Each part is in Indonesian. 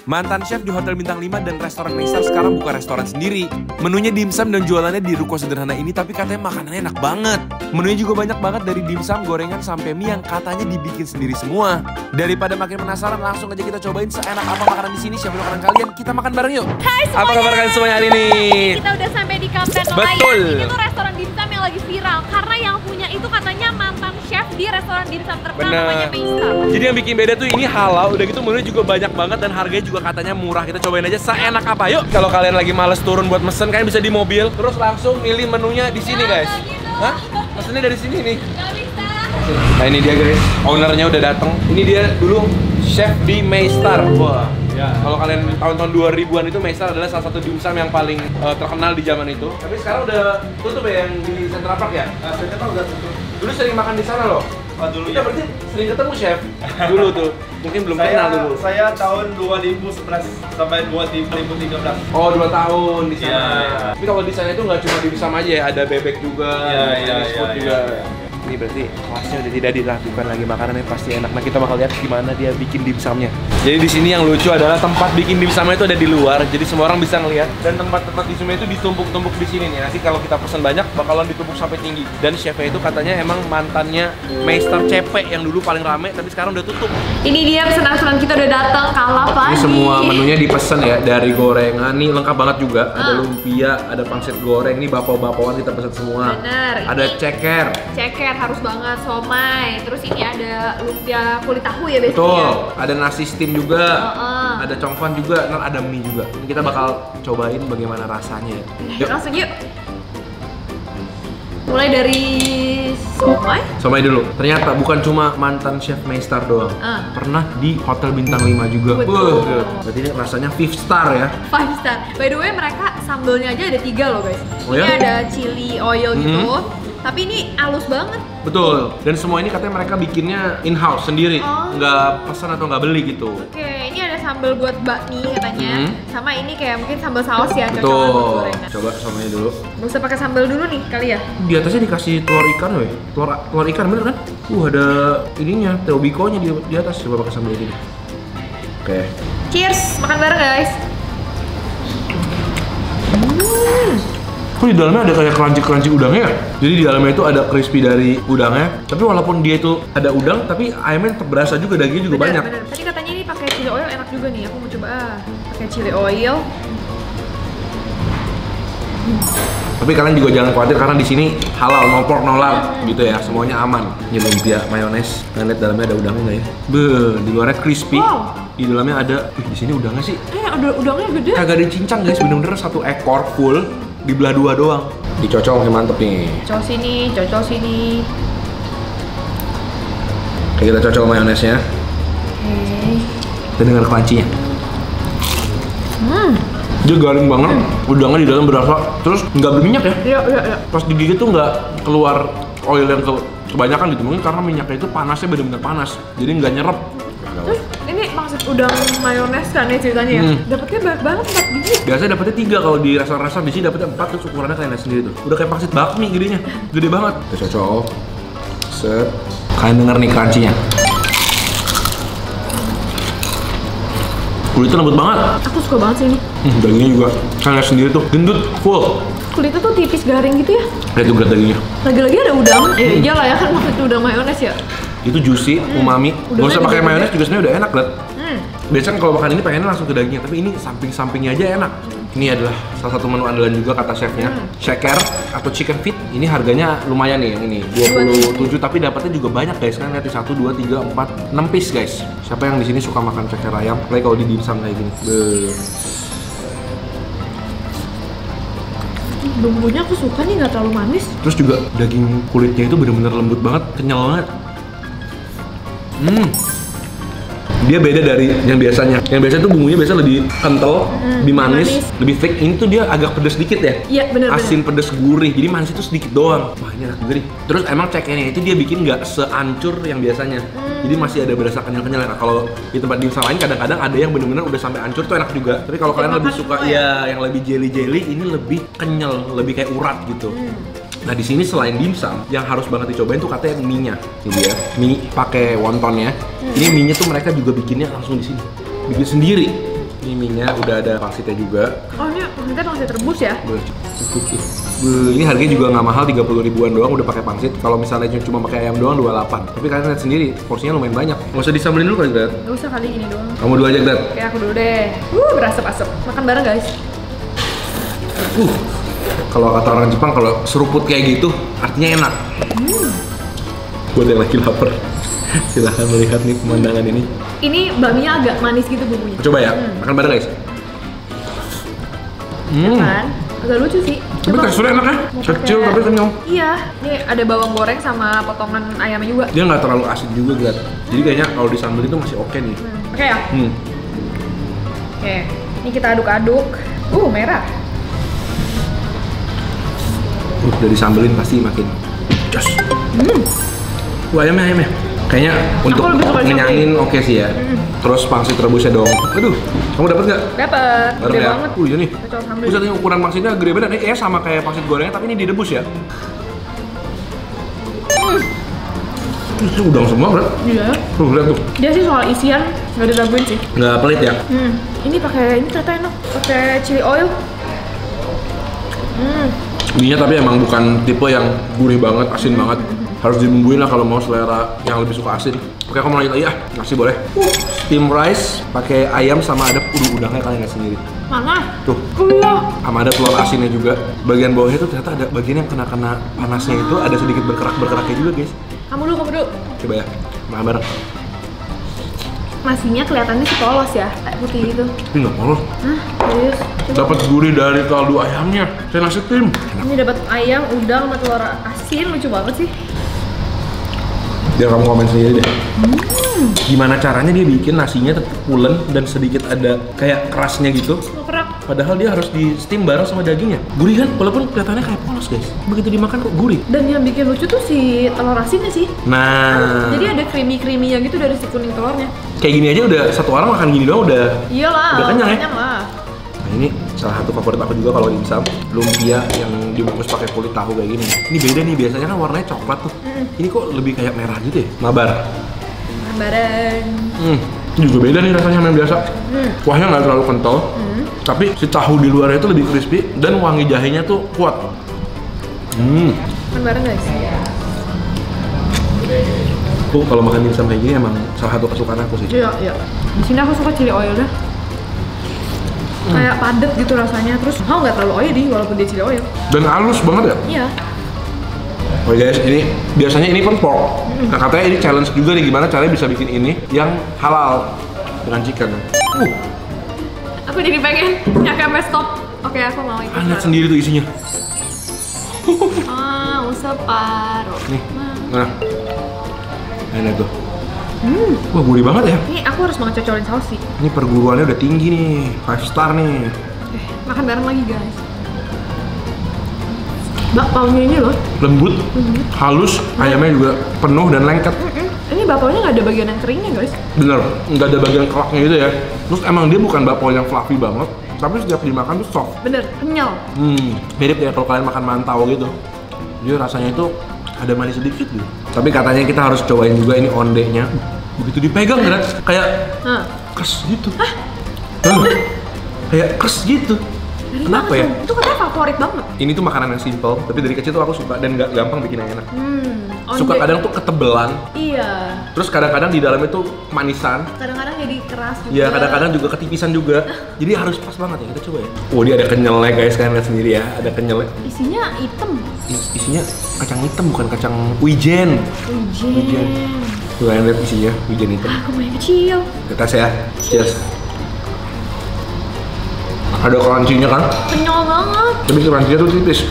Mantan chef di Hotel Bintang 5 dan restoran Maystar sekarang buka restoran sendiri. Menunya dimsum dan jualannya di ruko sederhana ini, tapi katanya makanannya enak banget. Menunya juga banyak banget dari dimsum, gorengan, sampai mie yang katanya dibikin sendiri semua. Daripada makin penasaran, langsung aja kita cobain seenak apa makanan di sini. Siapa makanan kalian? Kita makan bareng yuk. Hai semuanya. Apa kabar kalian semuanya hari ini? Kita udah sampai di Kapten Nelayan. Betul. Ini tuh restoran dimsum yang lagi viral karena yang punya itu katanya mantan chef di restoran dimsum terkenal namanya Maystar. Jadi yang bikin beda tuh ini halal, udah gitu menunya juga banyak banget dan harganya juga katanya murah. Kita cobain aja seenak apa. Yuk, kalau kalian lagi males turun buat mesen, kalian bisa di mobil terus langsung milih menunya di sini, guys. Gitu. Hah? Mesennya dari sini nih. Gak bisa. Nah ini dia guys, ownernya udah dateng. Ini dia dulu chef di Maystar. Wah. Ya. Kalau kalian tahun-tahun 2000-an itu Maystar adalah salah satu dimsum yang paling terkenal di zaman itu. Tapi sekarang udah tutup ya yang di Central Park ya? Central Park udah tutup. Dulu sering makan di sana loh. Oh, dulu kita berarti sering ketemu chef dulu tuh. Mungkin belum kenal dulu. Saya tahun 2011 sampai 2013. Oh, 2 tahun di sana. Iya. Tapi kalau di sana itu nggak cuma dimsum aja ya, ada bebek juga, Chinese food juga. Ini berarti kelasnya udah tidak diragukan lagi, makanannya pasti enak. Nah kita bakal lihat gimana dia bikin dimsumnya. Jadi di sini yang lucu adalah tempat bikin dimsumnya itu ada di luar, jadi semua orang bisa ngelihat. Dan tempat-tempat dimsumnya itu ditumpuk-tumpuk di sini nih. Nanti kalau kita pesan banyak bakalan ditumpuk sampai tinggi. Dan chefnya itu katanya emang mantannya Maystar CP yang dulu paling rame, tapi sekarang udah tutup. Ini dia pesanan-pesanan kita udah datang, kalap lagi. Ini semua menunya dipesan ya, dari gorengan nih lengkap banget juga. Ada lumpia, ada pangsit goreng, ini bakwan kita pesan semua. Bener. Ada ceker. Ceker harus banget, somai. Terus ini ada lumpia kulit tahu ya biasanya. Betul, ada nasi steam juga, ada congfan juga, dan ada mie juga. Ini kita bakal cobain bagaimana rasanya. Yuk. Langsung yuk. Mulai dari somai. Somai dulu. Ternyata bukan cuma mantan chef Maystar doang. Pernah di Hotel Bintang 5 juga. Betul. Berarti ini rasanya 5 star ya. 5 star. By the way mereka sambelnya aja ada 3 loh guys. Oh, ini ya? ada chili oil gitu. Tapi ini halus banget. Betul. Dan semua ini katanya mereka bikinnya in-house sendiri. Nggak pesan atau nggak beli gitu. Oke, ini ada sambal buat bakmi katanya. Sama ini kayak mungkin sambal saus ya, cocok Betul. buat gorengan. Coba somainya dulu. Gak usah pakai sambal dulu nih kali ya. Di atasnya dikasih telur ikan weh. Telur ikan bener kan? Ada ininya, teobikonya di atas. Coba pakai sambal ini. Oke. Cheers, makan bareng guys. Di dalamnya ada kayak crunchy udangnya ya? Jadi di dalamnya itu ada crispy dari udangnya. Tapi walaupun dia itu ada udang, tapi ayamnya tetap berasa juga, dagingnya juga banyak. Bener. Tadi katanya ini pakai chili oil enak juga nih. Aku mau coba pakai chili oil. Tapi kalian juga jangan khawatir karena di sini halal, no pork, no lard gitu ya. Semuanya aman. Ini lumpia mayones. Kalian lihat dalamnya ada udangnya nggak ya? Di luarnya crispy. Wow. Di dalamnya ada. Di sini udangnya sih. Udangnya gede. Kagak dicincang guys, bener-bener satu ekor full. Dibelah 2 doang. Dicocol yang mantep nih. Cocol sini. Oke, kita cocol mayonesnya. Kita dengar crunchy-nya. Dia garing banget, udangnya di dalam berasa, terus nggak berminyak ya? Iya. Pas digigit tuh nggak keluar oil yang kebanyakan gitu, mungkin karena minyaknya itu panasnya bener-bener panas, jadi nggak nyerep. Terus ini maksud udang mayones kan ya ceritanya ya? Dapatnya banyak banget 4 biji. Biasanya dapetnya 3 kalau di restoran-restoran, di sini dapetnya 4, terus ukurannya kalian lihat sendiri tuh. Udah kayak pangsit bakmi gedenya, gede banget. Kita cocol, set. Kalian denger nih crunchy-nya. Kulitnya lembut banget. Aku suka banget sih ini. Dagingnya juga, kalian lihat sendiri tuh, gendut, full. Kulitnya tuh tipis garing gitu ya. Lihat tuh berat dagingnya. Lagi-lagi ada udang. Iyalah ya kan maksud udang mayones ya. Itu juicy, umami. Gak usah pakai mayones juga sebenarnya udah enak, lihat. Biasanya kalau makan ini pengennya langsung ke dagingnya, tapi ini samping-sampingnya aja enak. Ini adalah salah satu menu andalan juga kata chefnya. Shaker atau chicken feet. Ini harganya lumayan nih yang ini, 27, tapi dapatnya juga banyak guys. Kan lihat 1, 2, 3, 4, 6 piece guys. Siapa yang di sini suka makan ceker ayam? Apalagi kalau di dimsum kayak gini. Bumbunya aku suka nih, nggak terlalu manis. Terus juga daging kulitnya itu bener-bener lembut banget, kenyal banget. Dia beda dari yang biasanya. Yang biasanya tuh bumbunya biasa lebih kental, lebih manis, lebih thick. Ini tuh dia agak pedas dikit ya. Iya bener. Asin, pedas, gurih. Jadi manis itu sedikit doang. Wah ini enak juga nih. Terus emang cekernya itu dia bikin nggak seancur yang biasanya. Jadi masih ada berasa kenyal-kenyal. Nah, kalau di tempat dimsum lain kadang-kadang ada yang bener-bener udah sampai hancur tuh enak juga. Tapi kalau kalian lebih suka yang lebih jelly-jelly, ini lebih kenyal, lebih kayak urat gitu. Nah di sini selain dimsum, yang harus banget dicobain tuh katanya mie-nya. Ini dia, mie pakai wontonnya. Ini mie-nya tuh mereka juga bikinnya langsung di sini, bikin sendiri. Ini mie-nya udah ada pangsitnya juga. Oh ini pangsitnya pangsit rebus ya? Ini harganya juga nggak mahal, 30 ribuan doang udah pakai pangsit. Kalau misalnya cuma pakai ayam doang 28. Tapi kalian lihat sendiri, porsinya lumayan banyak. Nggak usah disambelin dulu kali, Dad? Gak usah kali ini doang. Kamu dulu aja, Dad. Kayak aku dulu deh. Berasap-asap. Makan bareng guys. Kalau kata orang Jepang, kalau seruput kayak gitu, artinya enak. Buat yang lagi lapar, silahkan melihat nih pemandangan ini. Ini bakminya agak manis gitu bumbunya. Coba ya, makan bareng guys. Kan? Agak lucu sih. Tapi teksturnya enak ya, kecil tapi kenyang. Iya, ini ada bawang goreng sama potongan ayamnya juga. Dia nggak terlalu asin juga, Glad. Jadi kayaknya kalau disambel itu masih oke nih. Oke ya? Oke, ini kita aduk-aduk. Merah. Udah disambelin pasti makin jos. Ayamnya. Kayaknya untuk ngenyangin oke sih ya. Terus pangsit rebusnya dong. Aduh, kamu dapat nggak? Dapat. Gede ya? banget. Iya nih. Buset, ini ukuran pangsitnya gede banget. Ini kayaknya sama kayak pangsit gorengnya, tapi ini direbus ya. Itu udang semua, Bro. Iya. Tuh, lihat tuh. Dia sih soal isian nggak diraguin sih. Nggak pelit ya? Ini ternyata enak. Pakai chili oil. Mie-nya tapi emang bukan tipe yang gurih banget, asin banget. Harus dibumbuin lah kalau mau selera yang lebih suka asin. Oke, aku mau lanjut lagi ya. Nasi boleh. Steam rice pakai ayam sama ada udangnya, kalian lihat sendiri. Mana? Tuh. Sama ada telur asinnya juga. Bagian bawahnya tuh ternyata ada bagian yang kena panasnya itu ada sedikit berkerak-berkeraknya juga, guys. Kamu dulu. Coba ya, makan bareng. Nasinya kelihatannya sih polos ya, kayak putih gitu. Ini nggak polos. Serius? Dapat gurih dari kaldu ayamnya. Saya nasi tim. Ini dapat ayam, udang, sama telur asin, lucu banget sih. Biar kamu komen sendiri deh. Gimana caranya dia bikin nasinya tetap pulen dan sedikit ada kayak kerasnya gitu. Kerak. Padahal dia harus di steam bareng sama dagingnya. Gurih kan, walaupun kelihatannya kayak polos guys. Begitu dimakan kok gurih. Dan yang bikin lucu tuh si telur asinnya sih. Nah. Jadi ada creamy-creamy-nya gitu dari si kuning telurnya. Kayak gini aja udah satu orang makan gini doang udah. Iyalah. Udah kenyang ya. Lah. Nah ini salah satu favorit aku juga kalau dimsum, lumpia yang dibungkus pakai kulit tahu kayak gini. Ini beda nih, biasanya kan warnanya coklat tuh. Ini kok lebih kayak merah gitu ya? Mabar. Bareng. Ini juga beda nih rasanya sama yang biasa. Kuahnya nggak terlalu kental, tapi si tahu di luarnya itu lebih crispy dan wangi jahenya tuh kuat. Makan bareng guys. Aku kalau makan dimsum kayak gini emang salah satu kesukaan aku sih. Iya. Di sini aku suka chili oilnya. Kayak padet gitu rasanya, terus nggak terlalu oily walaupun dia chili oil. Dan halus banget ya? Iya. Oke guys, ini biasanya ini kan pork. Nah katanya ini challenge juga nih gimana caranya bisa bikin ini yang halal dengan chicken. Aku jadi pengen nyampe stop. Oke, aku mau ikut. Lihat sendiri tuh isinya. Separuh. Nih, nah, enak tuh. Wah gurih banget ya. Ini aku harus banget cocolin saus sih. Ini perguruannya udah tinggi nih, 5 star nih. Makan bareng lagi guys. Bakpaunya ini loh Lembut, halus, ayamnya juga penuh dan lengket. Ini bakpaunya nggak ada bagian yang keringnya guys. Bener, nggak ada bagian keraknya gitu ya. Terus emang dia bukan bakpao yang fluffy banget, tapi setiap dimakan tuh soft. Bener, kenyal. Mirip ya kalau kalian makan mantau gitu. Dia rasanya itu ada manis sedikit gitu. Tapi katanya kita harus cobain juga ini ondenya. Begitu dipegang kayak kres gitu. Kayak kres gitu. Kenapa ya? Itu katanya favorit banget. Ini tuh makanan yang simple, tapi dari kecil tuh aku suka dan nggak gampang bikin yang enak. Suka kadang tuh ketebelan. Iya. Terus kadang-kadang di dalamnya tuh manisan. Kadang-kadang jadi keras juga. Iya, kadang-kadang juga ketipisan juga. Jadi harus pas banget ya, kita coba ya. Oh, dia ada kenyalnya guys, kalian lihat sendiri ya. Ada kenyalnya. Isinya hitam. Isinya kacang hitam bukan kacang wijen. Wijen. Tuh kalian lihat isinya, wijen hitam. Aku mau yang kecil. Kita tes ya. Cheers. Ada crunchy-nya kan? Kenyal banget. Tapi crunchy-nya tuh tipis.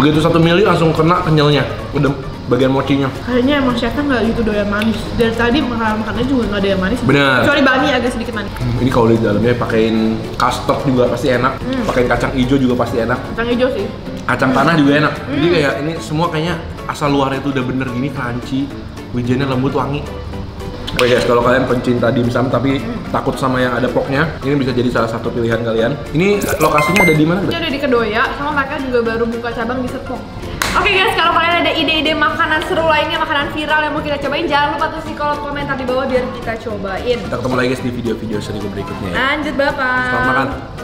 Begitu 1 mili langsung kena kenyalnya. Udah bagian mochinya. Kayaknya emang chefnya nggak gitu doyan manis. Dari tadi makannya juga nggak ada yang manis. Bener. Kecuali bami agak sedikit manis. Ini kalau di dalamnya pakein custard juga pasti enak. Pakein kacang hijau juga pasti enak. Kacang hijau sih. Kacang tanah juga enak. Jadi kayak ini semua kayaknya asal luarnya tuh udah bener gini, crunchy. Wijennya lembut, wangi. Oke guys, kalau kalian pencinta dimsum tapi takut sama yang ada porknya, ini bisa jadi salah satu pilihan kalian. Ini lokasinya ada di mana? Ini ada di Kedoya, sama mereka juga baru buka cabang di Serpong. Oke guys, kalau kalian ada ide-ide makanan seru lainnya, makanan viral yang mau kita cobain, jangan lupa tulis di kolom komentar di bawah biar kita cobain. Kita ketemu lagi guys di video-video seru berikutnya ya. Lanjut Bapak. Selamat makan.